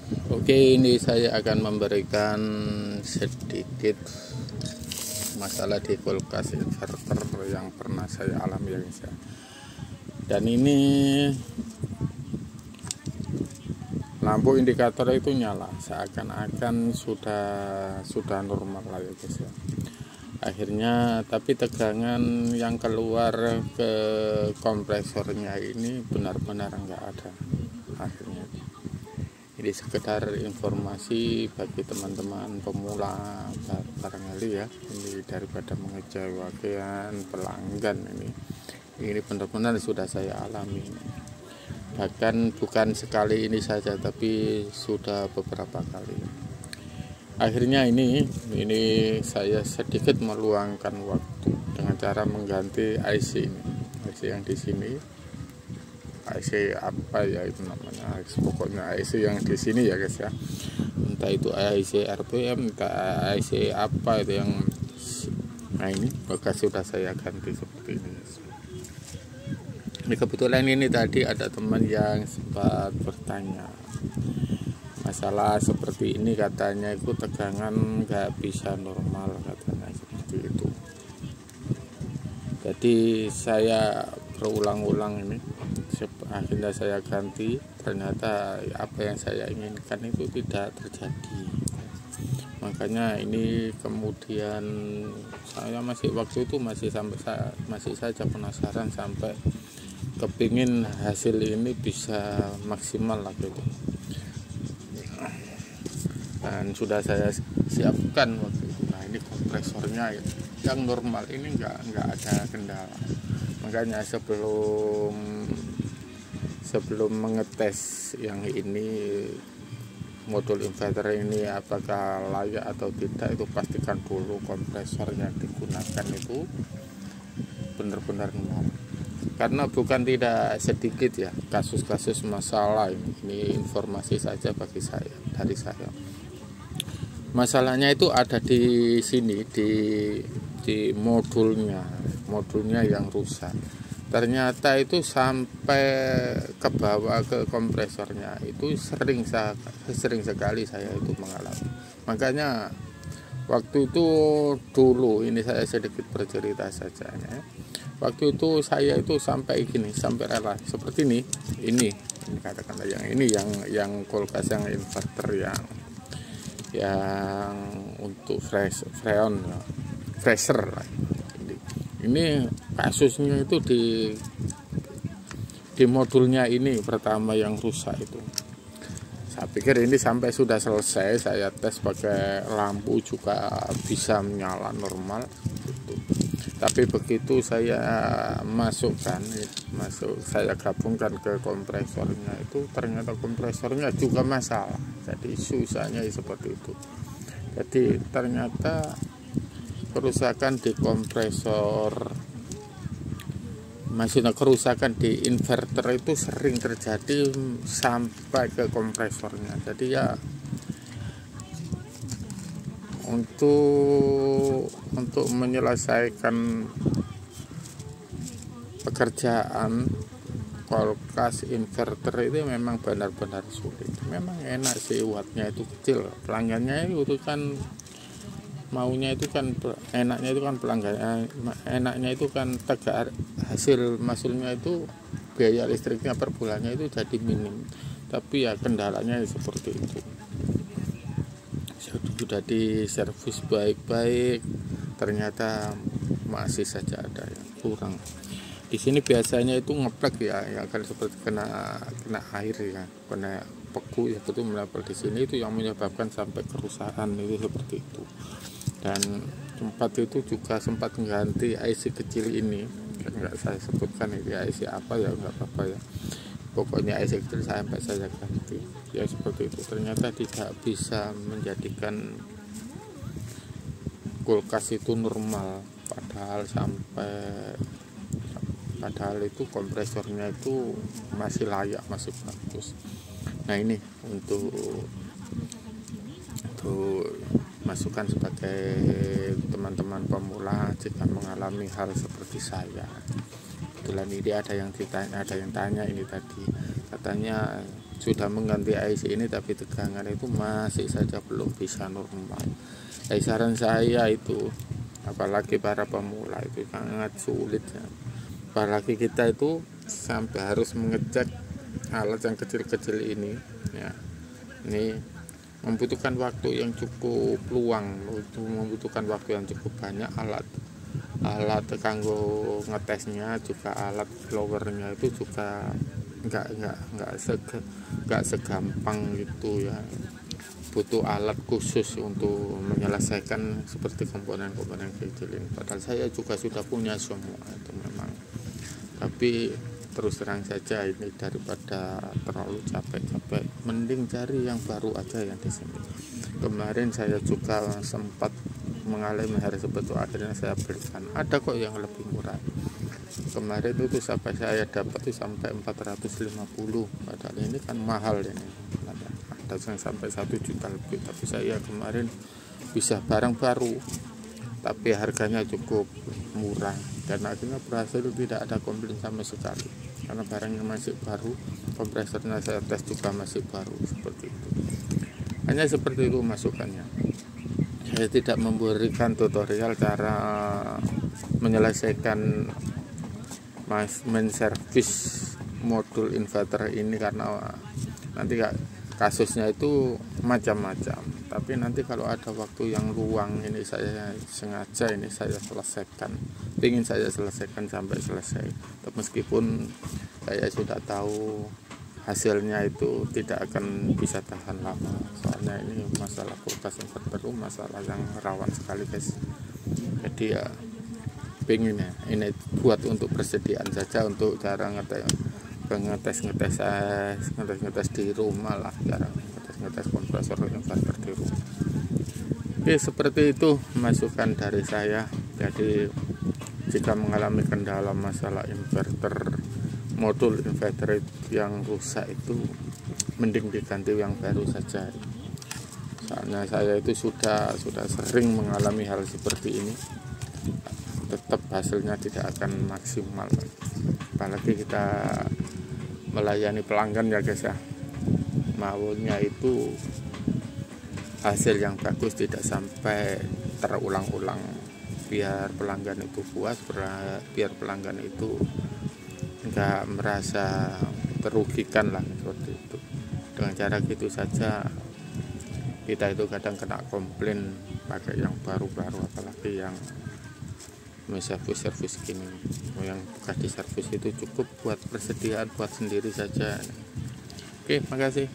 Oke, ini saya akan memberikan sedikit masalah di kulkas inverter yang pernah saya alami ya guys ya. Dan ini lampu indikator itu nyala, seakan-akan sudah normal lah ya guys ya. Akhirnya tapi tegangan yang keluar ke kompresornya ini benar-benar enggak ada akhirnya. Ini sekedar informasi bagi teman-teman pemula barangkali ya, ini daripada mengecewakan pelanggan. Ini benar-benar sudah saya alami, bahkan bukan sekali ini saja tapi sudah beberapa kali. Akhirnya ini saya sedikit meluangkan waktu dengan cara mengganti IC ini, IC yang di sini. IC apa ya itu namanya, pokoknya IC yang di sini ya guys ya, entah itu IC RPM, entah IC apa itu yang, nah ini bekas sudah saya ganti seperti ini. Ini kebetulan ini tadi ada teman yang sempat bertanya masalah seperti ini, katanya itu tegangan nggak bisa normal, katanya seperti itu. Jadi saya berulang-ulang ini, akhirnya saya ganti, ternyata apa yang saya inginkan itu tidak terjadi. Makanya ini kemudian saya waktu itu masih saja penasaran, sampai kepingin hasil ini bisa maksimal lah gitu. Dan sudah saya siapkan waktu itu. Nah ini kompresornya yang normal ini nggak ada kendala. Makanya sebelum mengetes yang ini, modul inverter ini apakah layak atau tidak, itu pastikan dulu kompresor yang digunakan itu benar-benar normal. Karena bukan tidak sedikit ya kasus-kasus masalah ini informasi saja bagi saya, dari saya. Masalahnya itu ada di sini, di modulnya yang rusak. Ternyata itu sampai ke bawah ke kompresornya, itu sering sekali saya itu mengalami. Makanya waktu itu dulu, ini saya sedikit bercerita saja ya. Waktu itu saya itu sampai rela seperti ini katakanlah yang kulkas yang inverter yang untuk fresher lah. Ini kasusnya itu di modulnya ini pertama yang rusak itu. Saya pikir ini sampai sudah selesai, saya tes pakai lampu juga bisa menyala normal gitu. Tapi begitu saya saya gabungkan ke kompresornya itu, ternyata kompresornya juga masalah. Jadi susahnya seperti itu. Jadi ternyata kerusakan di kompresor, maksudnya kerusakan di inverter itu sering terjadi sampai ke kompresornya. Jadi ya untuk menyelesaikan pekerjaan kulkas inverter itu memang benar-benar sulit. Memang enak sih, wattnya itu kecil, pelanggannya itu kan maunya itu kan, enaknya itu kan pelanggannya, enaknya itu kan hasil maksudnya itu biaya listriknya per bulannya itu jadi minim. Tapi ya kendalanya seperti itu. Sudah diservis baik-baik, ternyata masih saja ada yang kurang. Di sini biasanya itu ngeplek ya kan, seperti kena air ya, kena beku ya, betul menempel di sini, itu yang menyebabkan sampai kerusakan itu seperti itu. Dan tempat itu juga sempat mengganti IC kecil ini, nggak saya sebutkan ini IC apa ya, nggak apa-apa ya, pokoknya IC kecil sampai saya ganti ya seperti itu. Ternyata tidak bisa menjadikan kulkas itu normal, padahal itu kompresornya itu masih layak, masih bagus. Nah ini untuk masukan sebagai teman-teman pemula jika mengalami hal seperti saya. Kebetulan ini ada yang tanya ini tadi, katanya sudah mengganti IC ini, tapi tegangan itu masih saja belum bisa normal. Saran saya itu, apalagi para pemula itu sangat sulit ya. Apalagi kita itu sampai harus mengecek alat yang kecil-kecil ini ya. Ini membutuhkan waktu yang cukup luang, itu membutuhkan waktu yang cukup banyak. Alat kanggo ngetesnya juga, alat blowernya itu juga nggak segampang gitu ya. Butuh alat khusus untuk menyelesaikan seperti komponen-komponen kecil ini. Padahal saya juga sudah punya semua itu memang, tapi terus terang saja ini daripada terlalu capek-capek, mending cari yang baru aja yang di sini. Kemarin saya juga sempat mengalami hal seperti itu, akhirnya saya belikan. Ada kok yang lebih murah. Kemarin itu sampai saya dapat itu sampai 450, padahal ini kan mahal ini. Ada yang sampai 1 juta lebih, tapi saya kemarin bisa barang baru tapi harganya cukup murah, dan akhirnya berhasil, tidak ada komplain sama sekali karena barangnya masih baru, kompresornya saya tes juga masih baru. Seperti itu, hanya seperti itu masukannya. Saya tidak memberikan tutorial cara menyelesaikan main service modul inverter ini, karena nanti kasusnya itu macam-macam. Tapi nanti kalau ada waktu yang luang, ini saya sengaja ini saya selesaikan, ingin saya selesaikan sampai selesai. Meskipun saya sudah tahu hasilnya itu tidak akan bisa tahan lama, soalnya ini masalah kulkas inverter itu masalah yang rawan sekali guys. Jadi ya pengen ya ini buat untuk persediaan saja, untuk cara ngetes di rumah lah, cara ngetes kompresor inverter di rumah. Oke, seperti itu masukan dari saya. Jadi jika mengalami kendala masalah inverter, modul inverter yang rusak itu mending diganti yang baru saja. Soalnya saya itu sudah sering mengalami hal seperti ini, tetap hasilnya tidak akan maksimal. Apalagi kita melayani pelanggan ya guys ya, maunya itu hasil yang bagus, tidak sampai terulang-ulang, biar pelanggan itu puas, biar pelanggan itu nggak merasa terugikan lah, seperti itu. Dengan cara gitu saja kita itu kadang kena komplain pakai yang baru-baru, apalagi yang servis gini. Yang bekas di servis itu cukup buat persediaan buat sendiri saja. Oke, makasih.